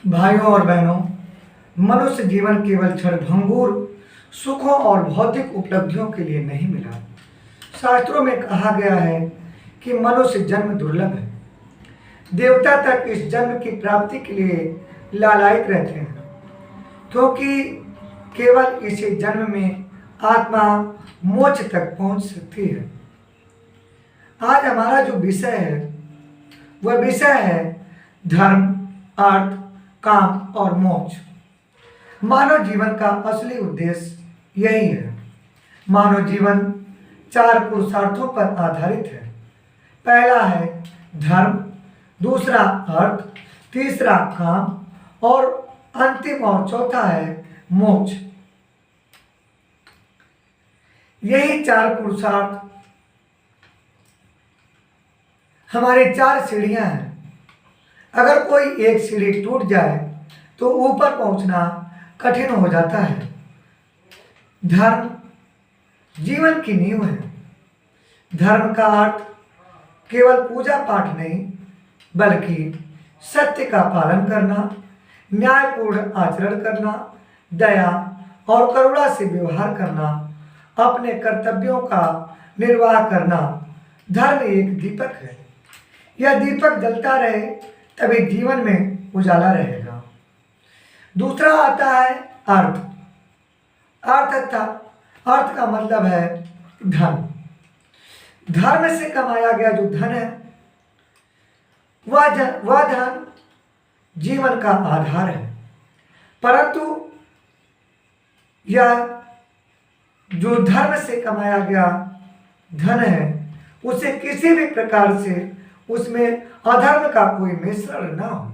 भाइयों और बहनों, मनुष्य जीवन केवल क्षणभंगुर सुखों और भौतिक उपलब्धियों के लिए नहीं मिला। शास्त्रों में कहा गया है कि मनुष्य जन्म दुर्लभ है। देवता तक इस जन्म की प्राप्ति के लिए लालायित रहते हैं, क्योंकि केवल इसी जन्म में आत्मा मोक्ष तक पहुंच सकती है। आज हमारा जो विषय है वह विषय है धर्म, अर्थ, काम और मोक्ष। मानव जीवन का असली उद्देश्य यही है। मानव जीवन 4 पुरुषार्थों पर आधारित है। पहला है धर्म, दूसरा अर्थ, तीसरा काम और अंतिम और चौथा है मोक्ष। यही 4 पुरुषार्थ हमारी 4 सीढ़ियां हैं। अगर कोई एक सीढ़ी टूट जाए तो ऊपर पहुंचना कठिन हो जाता है। धर्म जीवन की नींव है। धर्म का अर्थ केवल पूजा पाठ नहीं, बल्कि सत्य का पालन करना, न्यायपूर्ण आचरण करना, दया और करुणा से व्यवहार करना, अपने कर्तव्यों का निर्वाह करना। धर्म एक दीपक है। यह दीपक जलता रहे तभी जीवन में उजाला रहेगा। दूसरा आता है अर्थ। अर्थ का मतलब है धन। धर्म से कमाया गया जो धन है वह धन जीवन का आधार है। परंतु यह जो धर्म से कमाया गया धन है उसे किसी भी प्रकार से उसमें अधर्म का कोई मिश्रण न हो।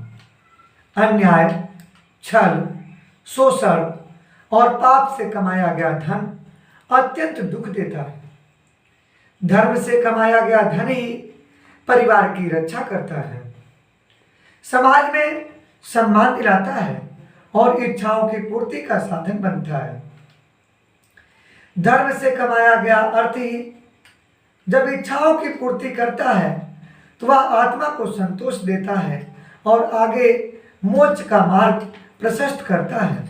अन्याय, छल, शोषण और पाप से कमाया गया धन अत्यंत दुख देता है। धर्म से कमाया गया धन ही परिवार की रक्षा करता है, समाज में सम्मान दिलाता है और इच्छाओं की पूर्ति का साधन बनता है। धर्म से कमाया गया अर्थ ही जब इच्छाओं की पूर्ति करता है तो वह आत्मा को संतोष देता है और आगे मोक्ष का मार्ग प्रशस्त करता है।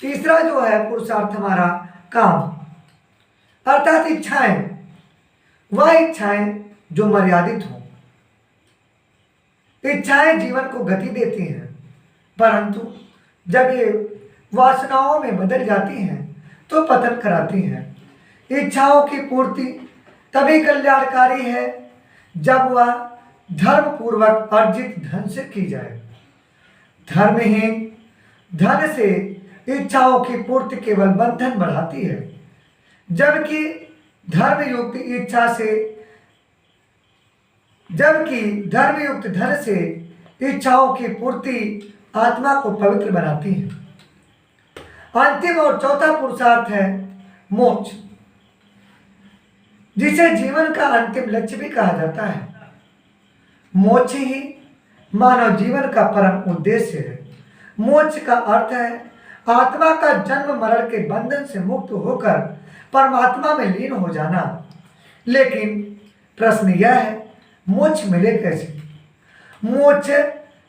तीसरा जो है पुरुषार्थ हमारा काम, अर्थात इच्छाएं। वह इच्छाएं जो मर्यादित हों। इच्छाएं जीवन को गति देती हैं, परंतु जब ये वासनाओं में बदल जाती हैं तो पतन कराती हैं। इच्छाओं की पूर्ति तभी कल्याणकारी है जब वह धर्म पूर्वक अर्जित धन से की जाए। धर्महीन धन से इच्छाओं की पूर्ति केवल बंधन बढ़ाती है, जबकि धर्मयुक्त धन से इच्छाओं की पूर्ति आत्मा को पवित्र बनाती है। अंतिम और चौथा पुरुषार्थ है मोक्ष, जिसे जीवन का अंतिम लक्ष्य भी कहा जाता है। मोक्ष ही मानव जीवन का परम उद्देश्य है। मोक्ष का अर्थ है आत्मा का जन्म मरण के बंधन से मुक्त होकर परमात्मा में लीन हो जाना। लेकिन प्रश्न यह है, मोक्ष मिले कैसे? मोक्ष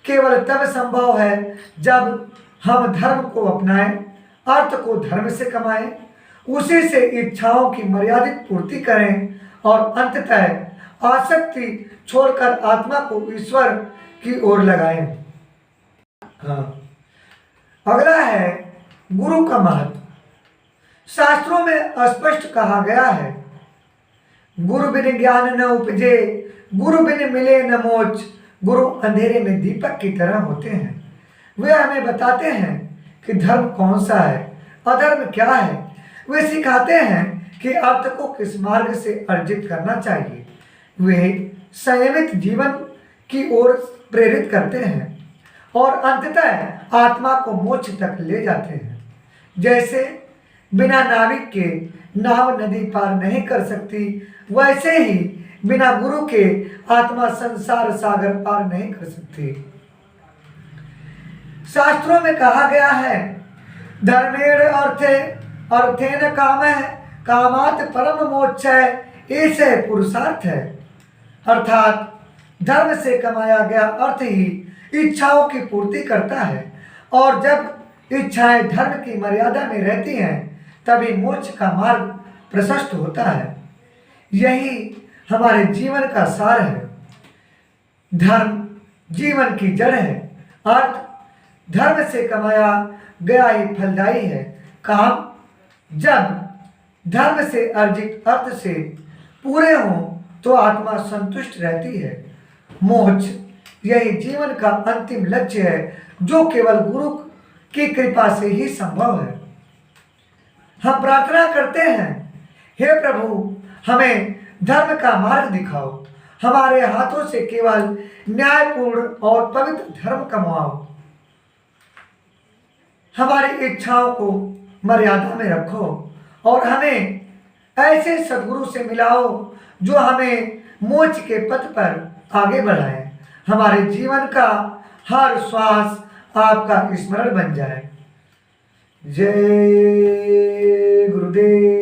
केवल तब संभव है जब हम धर्म को अपनाएं, अर्थ को धर्म से कमाएं, उसी से इच्छाओं की मर्यादित पूर्ति करें और अंततः आसक्ति छोड़कर आत्मा को ईश्वर की ओर लगाएं। अगला है गुरु का महत्व। शास्त्रों में स्पष्ट कहा गया है, गुरु बिन ज्ञान न उपजे, गुरु बिन मिले न मोक्ष। गुरु अंधेरे में दीपक की तरह होते हैं। वे हमें बताते हैं कि धर्म कौन सा है, अधर्म क्या है। वे सिखाते हैं कि अर्थ को किस मार्ग से अर्जित करना चाहिए। वे संयमित जीवन की ओर प्रेरित करते हैं और अंततः आत्मा को मोक्ष तक ले जाते हैं। जैसे बिना नाविक के नाव नदी पार नहीं कर सकती, वैसे ही बिना गुरु के आत्मा संसार सागर पार नहीं कर सकती। शास्त्रों में कहा गया है, धर्मेण अर्थेन कामः कामात् परम मोक्ष है, ऐसे पुरुषार्थ है। अर्थात धर्म से कमाया गया अर्थ ही इच्छाओं की पूर्ति करता है, और जब इच्छाएं धर्म की मर्यादा में रहती हैं तभी मोक्ष का मार्ग प्रशस्त होता है। यही हमारे जीवन का सार है। धर्म जीवन की जड़ है। अर्थ धर्म से कमाया गया ही फलदायी है। काम जब धर्म से अर्जित अर्थ से पूरे हों तो आत्मा संतुष्ट रहती है। मोक्ष यही जीवन का अंतिम लक्ष्य है, जो केवल गुरु की कृपा से ही संभव है। हम प्रार्थना करते हैं, हे प्रभु, हमें धर्म का मार्ग दिखाओ। हमारे हाथों से केवल न्यायपूर्ण और पवित्र धर्म कमाओ। हमारी इच्छाओं को मर्यादा में रखो और हमें ऐसे सद्गुरु से मिलाओ जो हमें मोक्ष के पथ पर आगे बढ़ाए। हमारे जीवन का हर श्वास आपका स्मरण बन जाए। जय गुरुदेव।